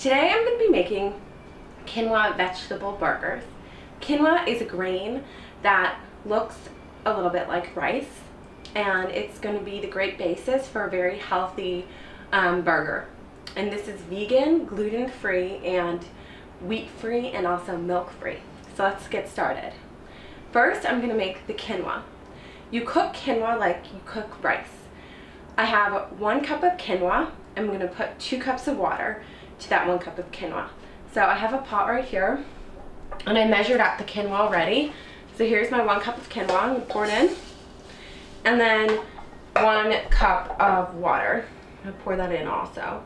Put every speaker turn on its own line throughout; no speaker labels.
Today I'm going to be making quinoa vegetable burgers. Quinoa is a grain that looks a little bit like rice, and it's going to be the great basis for a very healthy burger. And this is vegan, gluten-free, and wheat-free, and also milk-free. So let's get started. First, I'm going to make the quinoa. You cook quinoa like you cook rice. I have 1 cup of quinoa. I'm going to put 2 cups of water to that 1 cup of quinoa. So I have a pot right here, and I measured out the quinoa already. So here's my 1 cup of quinoa. I'm going to pour it in. And then 1 cup of water. I'm going to pour that in also.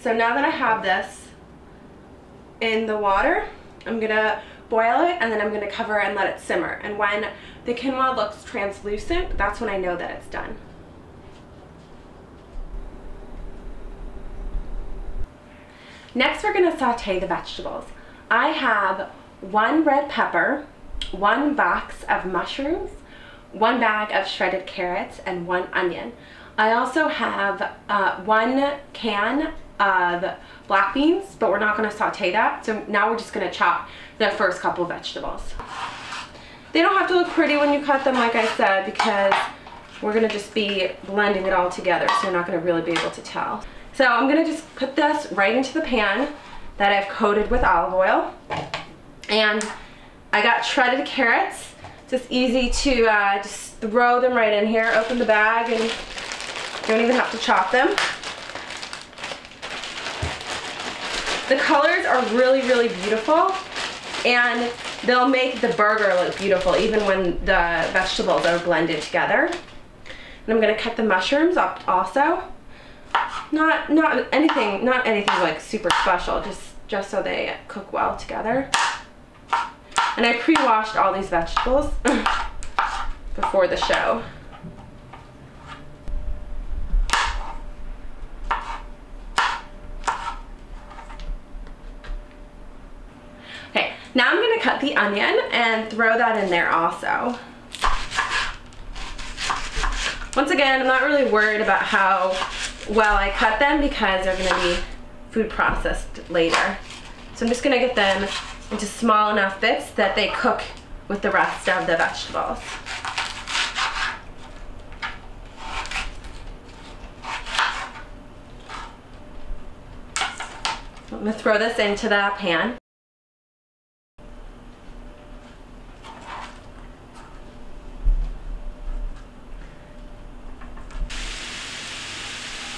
So now that I have this in the water, I'm going to boil it, and then I'm going to cover and let it simmer. And when the quinoa looks translucent, that's when I know that it's done. Next, we're going to saute the vegetables. I have 1 red pepper, 1 box of mushrooms, 1 bag of shredded carrots, and 1 onion. I also have 1 can of black beans, but we're not going to saute that. So now we're just going to chop the first couple of vegetables. They don't have to look pretty when you cut them, like I said, because we're going to just be blending it all together, so you're not going to really be able to tell. So I'm going to just put this right into the pan that I've coated with olive oil. And I got shredded carrots. Just easy to just throw them right in here. Open the bag, and you don't even have to chop them. The colors are really, really beautiful, and they'll make the burger look beautiful even when the vegetables are blended together. And I'm going to cut the mushrooms up also. Not anything like super special, just so they cook well together. And I pre-washed all these vegetables before the show. Okay, now I'm going to cut the onion and throw that in there also. Once again, I'm not really worried about how well I cut them because they're going to be food processed later. So I'm just going to get them into small enough bits that they cook with the rest of the vegetables. I'm going to throw this into the pan.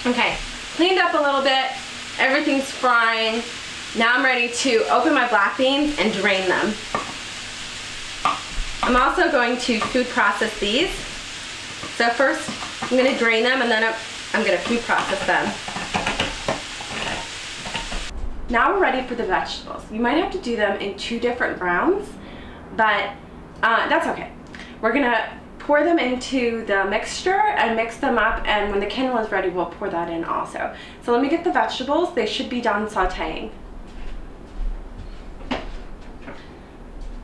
Okay, cleaned up a little bit, everything's frying. Now I'm ready to open my black beans and drain them. I'm also going to food process these. So first I'm going to drain them, and then I'm going to food process them. Now we're ready for the vegetables. You might have to do them in 2 different rounds, but that's okay. We're going to pour them into the mixture and mix them up, and when the quinoa is ready, we'll pour that in also. So let me get the vegetables. They should be done sauteing.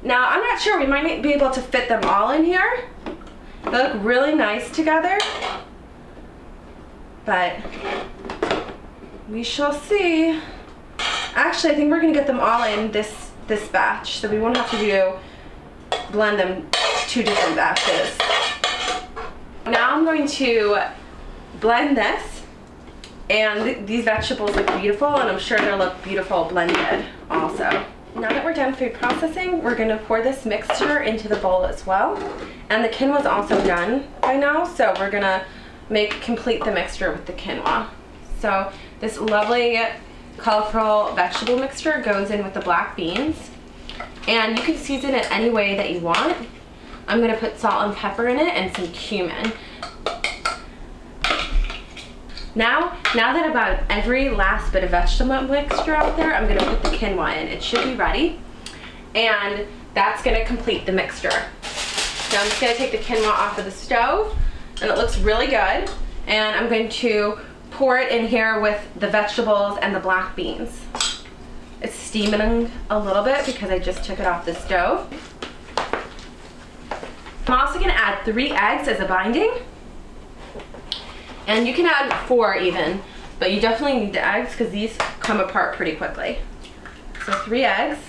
Now, I'm not sure, we might be able to fit them all in here. They look really nice together, but we shall see. Actually, I think we're gonna get them all in this batch, so we won't have to blend them 2 different batches. Now I'm going to blend this, and these vegetables look beautiful, and I'm sure they'll look beautiful blended also. Now that we're done food processing, we're going to pour this mixture into the bowl as well. And the quinoa is also done by now, so we're going to complete the mixture with the quinoa. So this lovely colorful vegetable mixture goes in with the black beans, and you can season it any way that you want. I'm going to put salt and pepper in it and some cumin. Now that about every last bit of vegetable mixture out there, I'm going to put the quinoa in. It should be ready, and that's going to complete the mixture. So I'm just going to take the quinoa off of the stove, and it looks really good, and I'm going to pour it in here with the vegetables and the black beans. It's steaming a little bit because I just took it off the stove. I'm also going to add 3 eggs as a binding. And you can add 4 even, but you definitely need the eggs because these come apart pretty quickly. So 3 eggs.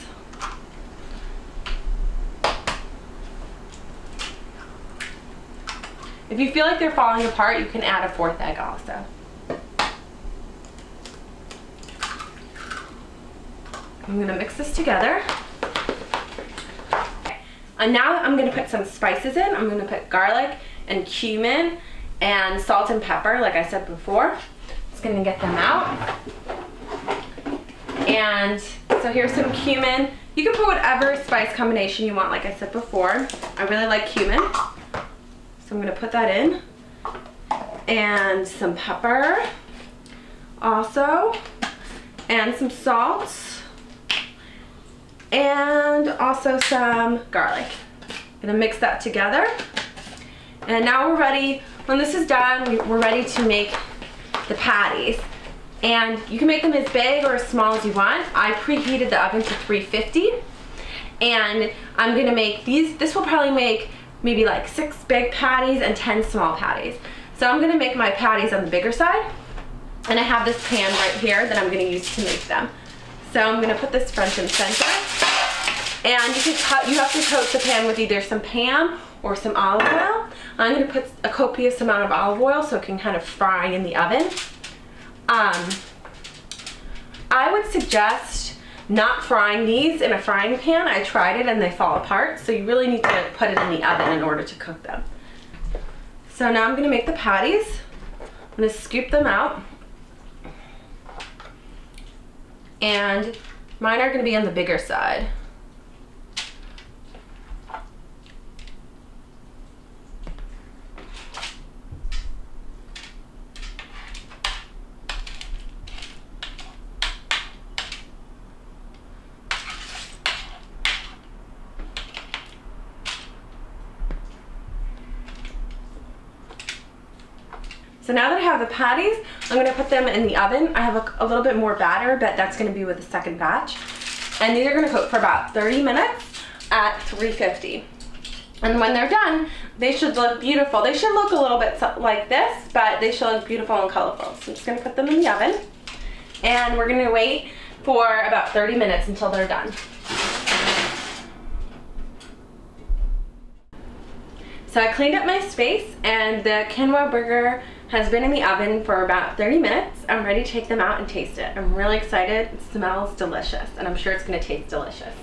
If you feel like they're falling apart, you can add a 4th egg also. I'm gonna mix this together. Okay. And now I'm gonna put some spices in. I'm gonna put garlic and cumin and salt and pepper, like I said before. Just gonna get them out. And so here's some cumin. You can put whatever spice combination you want, like I said before. I really like cumin. So I'm gonna put that in. And some pepper also. And some salt. And also some garlic. I'm gonna mix that together. And now we're ready. When this is done, we're ready to make the patties. And you can make them as big or as small as you want. I preheated the oven to 350. And I'm gonna make these, this will probably make maybe like 6 big patties and 10 small patties. So I'm gonna make my patties on the bigger side. And I have this pan right here that I'm gonna use to make them. So I'm gonna put this front and center. And you have to coat the pan with either some Pam or some olive oil. I'm gonna put a copious amount of olive oil so it can kind of fry in the oven. I would suggest not frying these in a frying pan. I tried it and they fall apart, so you really need to put it in the oven in order to cook them. So now I'm gonna make the patties. I'm gonna scoop them out. And mine are gonna be on the bigger side. So now that I have the patties, I'm gonna put them in the oven. I have a little bit more batter, but that's gonna be with the second batch. And these are gonna cook for about 30 minutes at 350. And when they're done, they should look beautiful. They should look a little bit like this, but they should look beautiful and colorful. So I'm just gonna put them in the oven. And we're gonna wait for about 30 minutes until they're done. So I cleaned up my space and the quinoa burger has been in the oven for about 30 minutes. I'm ready to take them out and taste it. I'm really excited. It smells delicious and I'm sure it's gonna taste delicious.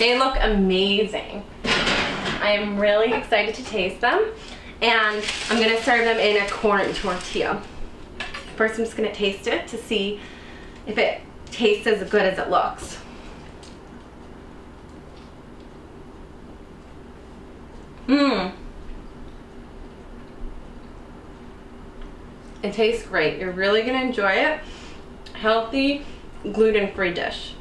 They look amazing. I am really excited to taste them and I'm gonna serve them in a corn tortilla. First I'm just gonna taste it to see if it tastes as good as it looks. It tastes great. You're really gonna enjoy it. Healthy, gluten-free dish.